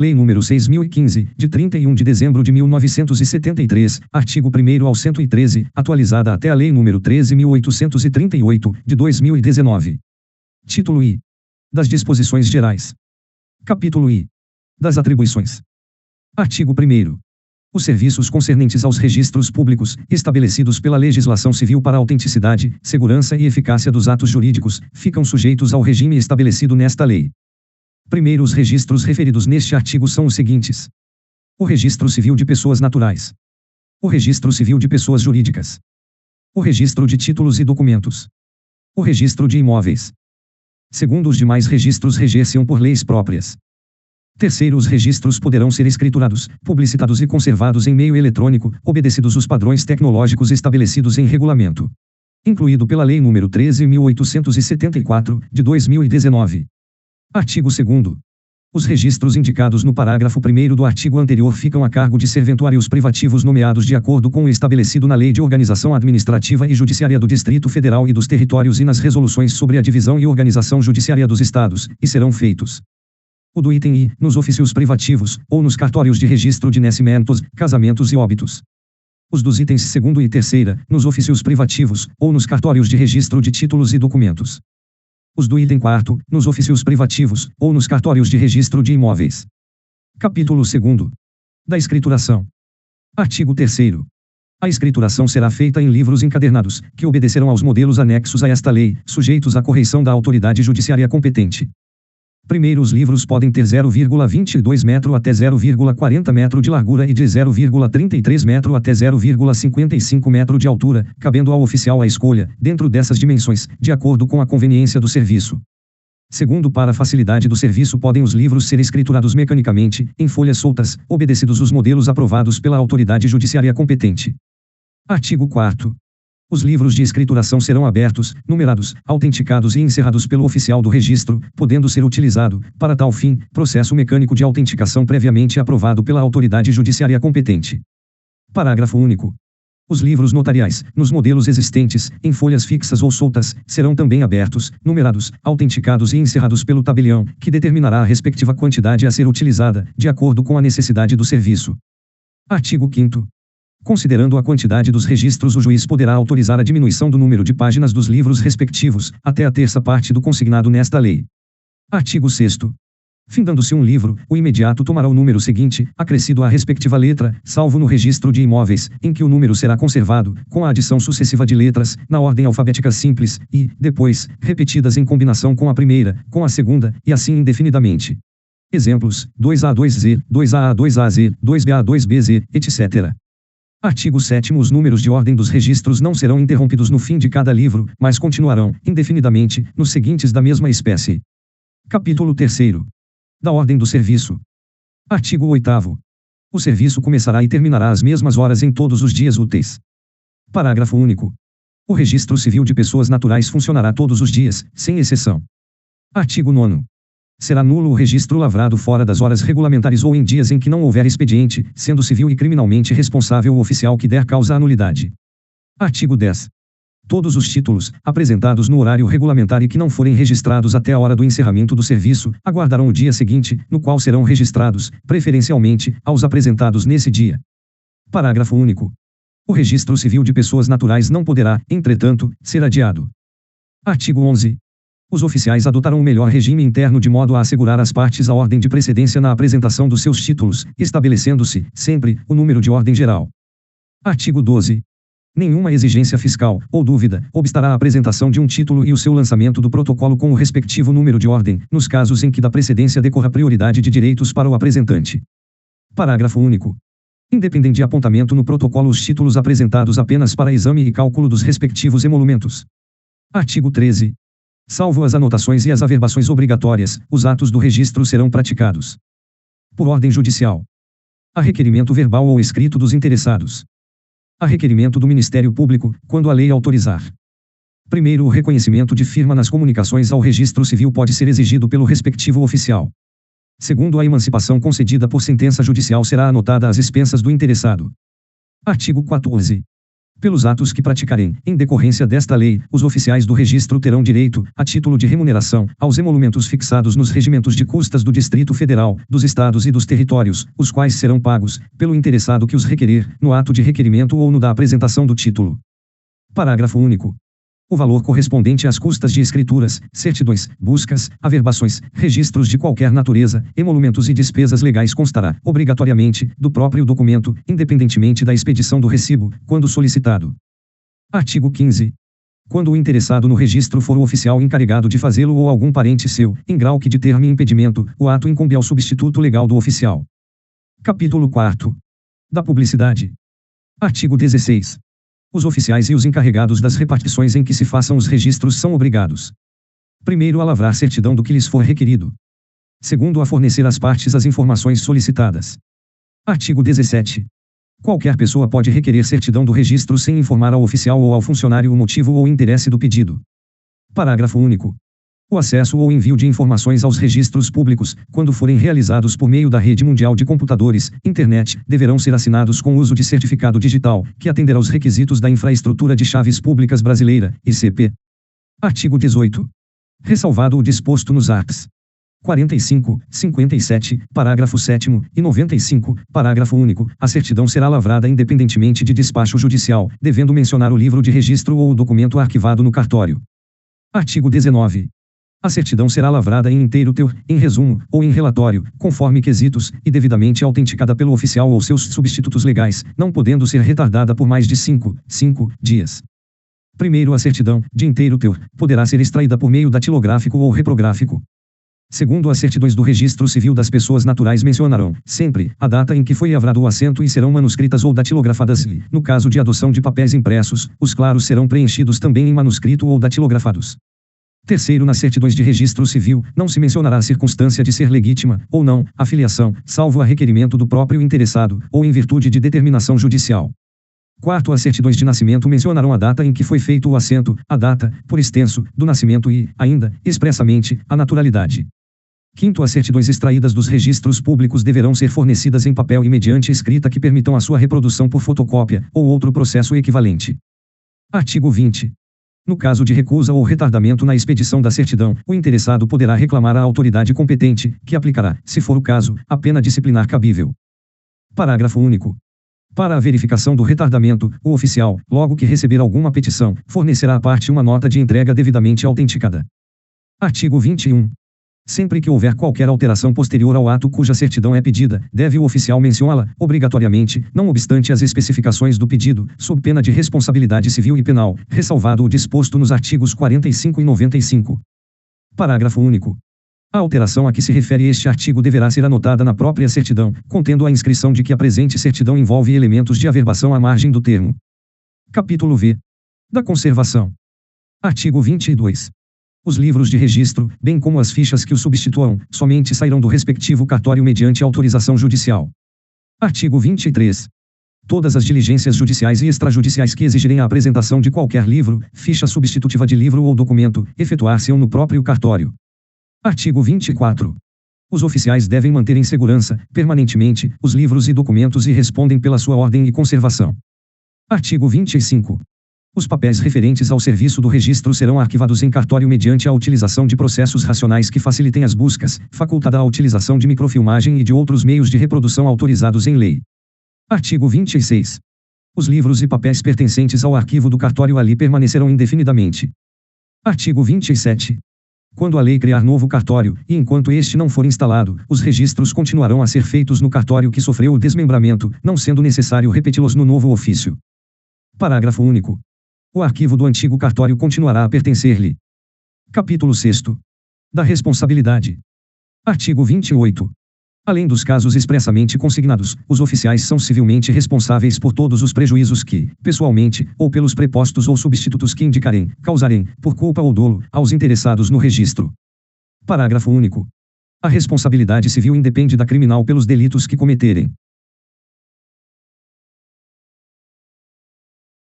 Lei nº 6.015, de 31 de dezembro de 1973, artigo 1º ao 113, atualizada até a Lei nº 13.838, de 2019. Título I. Das disposições gerais. Capítulo I. Das atribuições. Artigo 1º. Os serviços concernentes aos registros públicos, estabelecidos pela legislação civil para a autenticidade, segurança e eficácia dos atos jurídicos, ficam sujeitos ao regime estabelecido nesta lei. Primeiro, os registros referidos neste artigo são os seguintes: o Registro Civil de Pessoas Naturais, o Registro Civil de Pessoas Jurídicas, o Registro de Títulos e Documentos, o Registro de Imóveis. Segundo, os demais registros reger-se-ão por leis próprias. Terceiro, os registros poderão ser escriturados, publicitados e conservados em meio eletrônico, obedecidos os padrões tecnológicos estabelecidos em regulamento, incluído pela Lei nº 13.874, de 2019. Artigo 2º. Os registros indicados no parágrafo 1º do artigo anterior ficam a cargo de serventuários privativos nomeados de acordo com o estabelecido na Lei de Organização Administrativa e Judiciária do Distrito Federal e dos Territórios e nas resoluções sobre a divisão e organização judiciária dos Estados, e serão feitos: o do item I, nos ofícios privativos, ou nos cartórios de registro de nascimentos, casamentos e óbitos. Os dos itens 2º e 3º, nos ofícios privativos, ou nos cartórios de registro de títulos e documentos. Os do item 4º, nos ofícios privativos, ou nos cartórios de registro de imóveis. Capítulo 2º. Da escrituração. Artigo 3º. A escrituração será feita em livros encadernados, que obedecerão aos modelos anexos a esta lei, sujeitos à correição da autoridade judiciária competente. Primeiro, os livros podem ter 0,22 metro até 0,40 metro de largura e de 0,33 metro até 0,55 metro de altura, cabendo ao oficial a escolha, dentro dessas dimensões, de acordo com a conveniência do serviço. Segundo, para facilidade do serviço podem os livros ser escriturados mecanicamente, em folhas soltas, obedecidos os modelos aprovados pela autoridade judiciária competente. Artigo 4º. Os livros de escrituração serão abertos, numerados, autenticados e encerrados pelo oficial do registro, podendo ser utilizado, para tal fim, processo mecânico de autenticação previamente aprovado pela autoridade judiciária competente. Parágrafo único. Os livros notariais, nos modelos existentes, em folhas fixas ou soltas, serão também abertos, numerados, autenticados e encerrados pelo tabelião, que determinará a respectiva quantidade a ser utilizada, de acordo com a necessidade do serviço. Artigo 5º. Considerando a quantidade dos registros, o juiz poderá autorizar a diminuição do número de páginas dos livros respectivos, até a terça parte do consignado nesta lei. Artigo 6º. Findando-se um livro, o imediato tomará o número seguinte, acrescido à respectiva letra, salvo no registro de imóveis, em que o número será conservado, com a adição sucessiva de letras, na ordem alfabética simples, e, depois, repetidas em combinação com a primeira, com a segunda, e assim indefinidamente. Exemplos: 2A, 2Z, 2AA, 2AZ, 2BA, 2BZ, etc. Artigo 7º. Os números de ordem dos registros não serão interrompidos no fim de cada livro, mas continuarão, indefinidamente, nos seguintes da mesma espécie. Capítulo 3º. Da ordem do serviço. Artigo 8º. O serviço começará e terminará às mesmas horas em todos os dias úteis. Parágrafo único. O Registro Civil de Pessoas Naturais funcionará todos os dias, sem exceção. Artigo 9º. Será nulo o registro lavrado fora das horas regulamentares ou em dias em que não houver expediente, sendo civil e criminalmente responsável o oficial que der causa à nulidade. Artigo 10. Todos os títulos, apresentados no horário regulamentar e que não forem registrados até a hora do encerramento do serviço, aguardarão o dia seguinte, no qual serão registrados, preferencialmente, aos apresentados nesse dia. Parágrafo único. O Registro Civil de Pessoas Naturais não poderá, entretanto, ser adiado. Artigo 11. Os oficiais adotarão o melhor regime interno de modo a assegurar às partes a ordem de precedência na apresentação dos seus títulos, estabelecendo-se, sempre, o número de ordem geral. Artigo 12. Nenhuma exigência fiscal, ou dúvida, obstará a apresentação de um título e o seu lançamento do protocolo com o respectivo número de ordem, nos casos em que da precedência decorra prioridade de direitos para o apresentante. Parágrafo único. Independem de apontamento no protocolo os títulos apresentados apenas para exame e cálculo dos respectivos emolumentos. Artigo 13. Salvo as anotações e as averbações obrigatórias, os atos do registro serão praticados por ordem judicial, a requerimento verbal ou escrito dos interessados, a requerimento do Ministério Público, quando a lei autorizar. Primeiro, o reconhecimento de firma nas comunicações ao registro civil pode ser exigido pelo respectivo oficial. Segundo, a emancipação concedida por sentença judicial será anotada às expensas do interessado. Artigo 14. Pelos atos que praticarem, em decorrência desta lei, os oficiais do registro terão direito, a título de remuneração, aos emolumentos fixados nos regimentos de custas do Distrito Federal, dos Estados e dos Territórios, os quais serão pagos, pelo interessado que os requerer, no ato de requerimento ou no da apresentação do título. Parágrafo único. O valor correspondente às custas de escrituras, certidões, buscas, averbações, registros de qualquer natureza, emolumentos e despesas legais constará, obrigatoriamente, do próprio documento, independentemente da expedição do recibo, quando solicitado. Artigo 15. Quando o interessado no registro for o oficial encarregado de fazê-lo ou algum parente seu, em grau que determine impedimento, o ato incumbe ao substituto legal do oficial. Capítulo 4. Da publicidade. Artigo 16. Os oficiais e os encarregados das repartições em que se façam os registros são obrigados: primeiro, a lavrar certidão do que lhes for requerido. Segundo, a fornecer às partes as informações solicitadas. Artigo 17. Qualquer pessoa pode requerer certidão do registro sem informar ao oficial ou ao funcionário o motivo ou interesse do pedido. Parágrafo único. O acesso ou envio de informações aos registros públicos, quando forem realizados por meio da rede mundial de computadores, internet, deverão ser assinados com uso de certificado digital, que atenderá aos requisitos da Infraestrutura de Chaves Públicas Brasileira, ICP. Artigo 18. Ressalvado o disposto nos arts. 45, 57, parágrafo 7º, e 95, parágrafo único, a certidão será lavrada independentemente de despacho judicial, devendo mencionar o livro de registro ou o documento arquivado no cartório. Artigo 19. A certidão será lavrada em inteiro teor, em resumo, ou em relatório, conforme quesitos, e devidamente autenticada pelo oficial ou seus substitutos legais, não podendo ser retardada por mais de 5 dias. Primeiro, a certidão, de inteiro teor, poderá ser extraída por meio datilográfico ou reprográfico. Segundo, as certidões do registro civil das pessoas naturais mencionarão, sempre, a data em que foi lavrado o assento e serão manuscritas ou datilografadas e, no caso de adoção de papéis impressos, os claros serão preenchidos também em manuscrito ou datilografados. Terceiro, nas certidões de registro civil, não se mencionará a circunstância de ser legítima, ou não, a filiação, salvo a requerimento do próprio interessado, ou em virtude de determinação judicial. Quarto, as certidões de nascimento mencionarão a data em que foi feito o assento, a data, por extenso, do nascimento e, ainda, expressamente, a naturalidade. Quinto, as certidões extraídas dos registros públicos deverão ser fornecidas em papel e mediante escrita que permitam a sua reprodução por fotocópia, ou outro processo equivalente. Artigo 20. No caso de recusa ou retardamento na expedição da certidão, o interessado poderá reclamar à autoridade competente, que aplicará, se for o caso, a pena disciplinar cabível. Parágrafo único. Para a verificação do retardamento, o oficial, logo que receber alguma petição, fornecerá à parte uma nota de entrega devidamente autenticada. Artigo 21. Sempre que houver qualquer alteração posterior ao ato cuja certidão é pedida, deve o oficial mencioná-la, obrigatoriamente, não obstante as especificações do pedido, sob pena de responsabilidade civil e penal, ressalvado o disposto nos artigos 45 e 95. Parágrafo único. A alteração a que se refere este artigo deverá ser anotada na própria certidão, contendo a inscrição de que a presente certidão envolve elementos de averbação à margem do termo. Capítulo V. Da conservação. Artigo 22. Os livros de registro, bem como as fichas que os substituam, somente sairão do respectivo cartório mediante autorização judicial. Artigo 23. Todas as diligências judiciais e extrajudiciais que exigirem a apresentação de qualquer livro, ficha substitutiva de livro ou documento, efetuar-se-ão no próprio cartório. Artigo 24. Os oficiais devem manter em segurança, permanentemente, os livros e documentos e respondem pela sua ordem e conservação. Artigo 25. Os papéis referentes ao serviço do registro serão arquivados em cartório mediante a utilização de processos racionais que facilitem as buscas, facultada a utilização de microfilmagem e de outros meios de reprodução autorizados em lei. Artigo 26. Os livros e papéis pertencentes ao arquivo do cartório ali permanecerão indefinidamente. Artigo 27. Quando a lei criar novo cartório, e enquanto este não for instalado, os registros continuarão a ser feitos no cartório que sofreu o desmembramento, não sendo necessário repeti-los no novo ofício. Parágrafo único. O arquivo do antigo cartório continuará a pertencer-lhe. Capítulo 6. Da responsabilidade. Artigo 28. Além dos casos expressamente consignados, os oficiais são civilmente responsáveis por todos os prejuízos que, pessoalmente, ou pelos prepostos ou substitutos que indicarem, causarem, por culpa ou dolo, aos interessados no registro. Parágrafo único. A responsabilidade civil independe da criminal pelos delitos que cometerem.